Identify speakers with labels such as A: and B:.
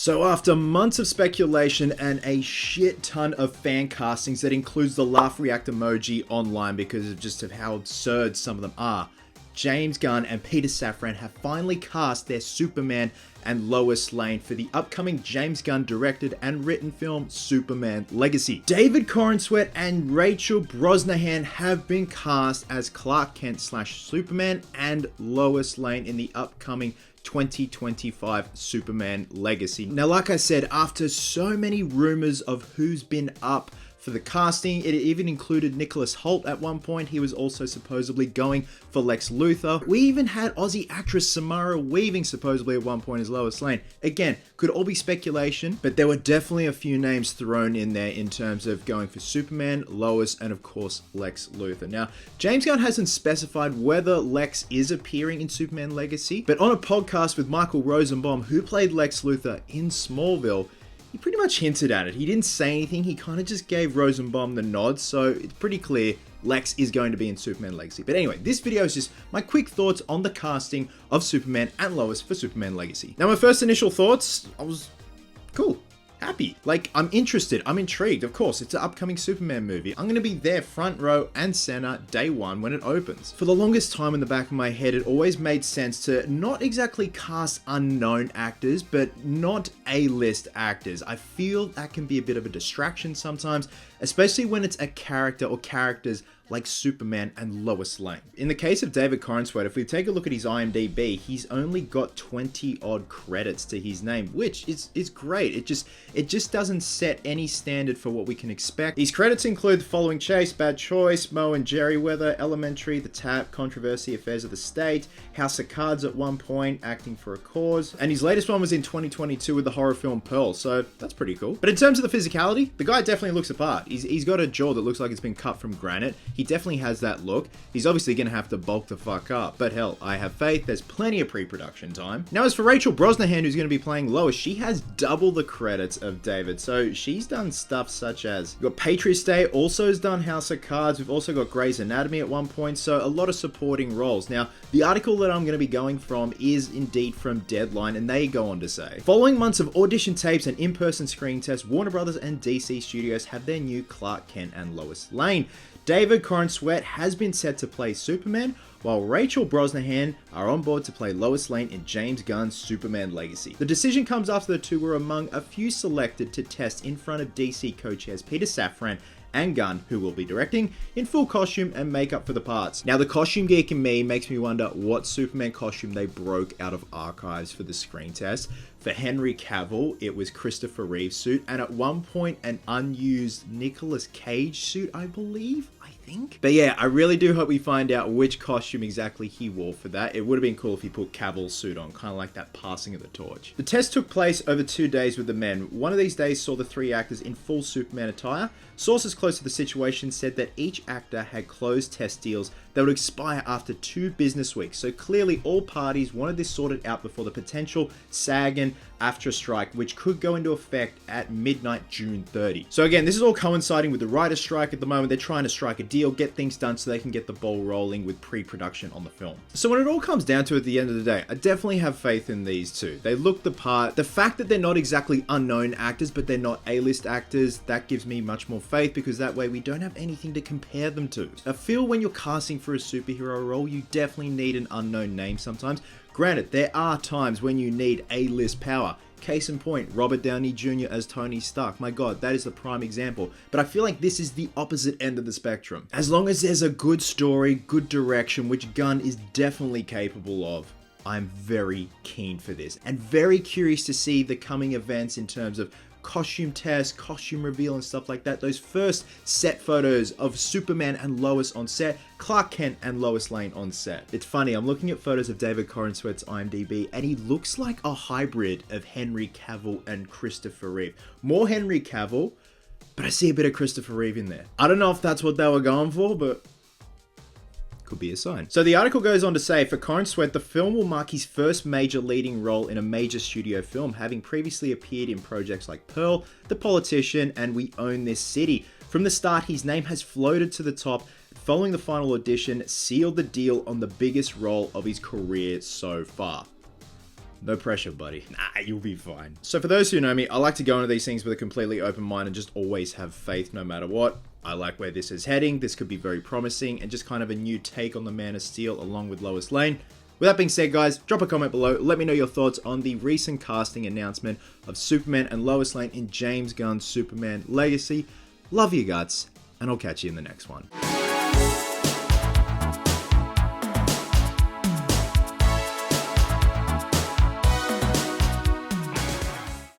A: So after months of speculation and a shit ton of fan castings that includes the laugh react emoji online because of just of how absurd some of them are, James Gunn and Peter Safran have finally cast their Superman and Lois Lane for the upcoming James Gunn directed and written film Superman Legacy. David Corenswet and Rachel Brosnahan have been cast as Clark Kent / Superman and Lois Lane in the upcoming 2025 Superman Legacy. Now, like I said, after so many rumors of who's been up for the casting, it even included Nicholas Hoult at one point. He was also supposedly going for Lex Luthor. We even had Aussie actress Samara Weaving supposedly at one point as Lois Lane. Again, could all be speculation, but there were definitely a few names thrown in there in terms of going for Superman, Lois, and of course Lex Luthor. Now, James Gunn hasn't specified whether Lex is appearing in Superman Legacy, but on a podcast with Michael Rosenbaum, who played Lex Luthor in Smallville, he pretty much hinted at it. He didn't say anything, he kind of just gave Rosenbaum the nod, so it's pretty clear Lex is going to be in Superman Legacy. But anyway, this video is just my quick thoughts on the casting of Superman and Lois for Superman Legacy. Now, my first initial thoughts, I was cool. Happy. Like, I'm interested, I'm intrigued. Of course, it's an upcoming Superman movie. I'm gonna be there front row and center day one when it opens. For the longest time in the back of my head, it always made sense to not exactly cast unknown actors, but not A-list actors. I feel that can be a bit of a distraction sometimes, especially when it's a character or characters like Superman and Lois Lane. In the case of David Corenswet, if we take a look at his IMDb, he's only got 20 odd credits to his name, which is great. It just doesn't set any standard for what we can expect. These credits include The Following Chase, Bad Choice, Moe and Jerry Weather, Elementary, The Tap, Controversy, Affairs of the State, House of Cards at one point, Acting for a Cause, and his latest one was in 2022 with the horror film Pearl, so that's pretty cool. But in terms of the physicality, the guy definitely looks apart. He's got a jaw that looks like it's been cut from granite. He definitely has that look. He's obviously going to have to bulk the fuck up, but hell, I have faith. There's plenty of pre-production time. Now, as for Rachel Brosnahan, who's going to be playing Lois, she has double the credits of David. So she's done stuff such as, we've got Patriots Day, also has done House of Cards. We've also got Grey's Anatomy at one point, so a lot of supporting roles. Now, the article that I'm going to be going from is indeed from Deadline, and they go on to say, following months of audition tapes and in-person screening tests, Warner Brothers and DC Studios have their new Clark Kent and Lois Lane. David Corenswet has been set to play Superman, while Rachel Brosnahan are on board to play Lois Lane in James Gunn's Superman Legacy. The decision comes after the two were among a few selected to test in front of DC co-chairs Peter Safran and Gunn, who will be directing, in full costume and makeup for the parts. Now, the costume geek in me makes me wonder what Superman costume they broke out of archives for the screen test. For Henry Cavill, it was Christopher Reeve's suit, and at one point, an unused Nicolas Cage suit, I believe? But yeah, I really do hope we find out which costume exactly he wore for that. It would have been cool if he put Cavill's suit on, kind of like that passing of the torch. The test took place over 2 days with the men. One of these days saw the three actors in full Superman attire. Sources close to the situation said that each actor had closed test deals that would expire after 2 business weeks. So clearly all parties wanted this sorted out before the potential SAG and AFTRA strike, which could go into effect at midnight June 30. So again, this is all coinciding with the writer's strike at the moment. They're trying to strike a deal, get things done so they can get the ball rolling with pre-production on the film. So when it all comes down to it at the end of the day, I definitely have faith in these two. They look the part. The fact that they're not exactly unknown actors, but they're not A-list actors, that gives me much more faith because that way we don't have anything to compare them to. I feel when you're casting for a superhero role, you definitely need an unknown name sometimes. Granted, there are times when you need A-list power. Case in point, Robert Downey Jr. as Tony Stark. My god, that is the prime example. But I feel like this is the opposite end of the spectrum. As long as there's a good story, good direction, which Gunn is definitely capable of, I'm very keen for this. And very curious to see the coming events in terms of costume test, costume reveal and stuff like that. Those first set photos of Superman and Lois on set, Clark Kent and Lois Lane on set. It's funny, I'm looking at photos of David Corenswet's IMDb and he looks like a hybrid of Henry Cavill and Christopher Reeve. More Henry Cavill, but I see a bit of Christopher Reeve in there. I don't know if that's what they were going for, but could be a sign. So the article goes on to say, for Corenswet, the film will mark his first major leading role in a major studio film, having previously appeared in projects like Pearl, The Politician, and We Own This City. From the start, his name has floated to the top. Following the final audition, sealed the deal on the biggest role of his career so far. No pressure, buddy. Nah, you'll be fine. So for those who know me, I like to go into these things with a completely open mind and just always have faith no matter what. I like where this is heading. This could be very promising and just kind of a new take on the Man of Steel along with Lois Lane. With that being said, guys, drop a comment below. Let me know your thoughts on the recent casting announcement of Superman and Lois Lane in James Gunn's Superman Legacy. Love you guts, and I'll catch you in the next one.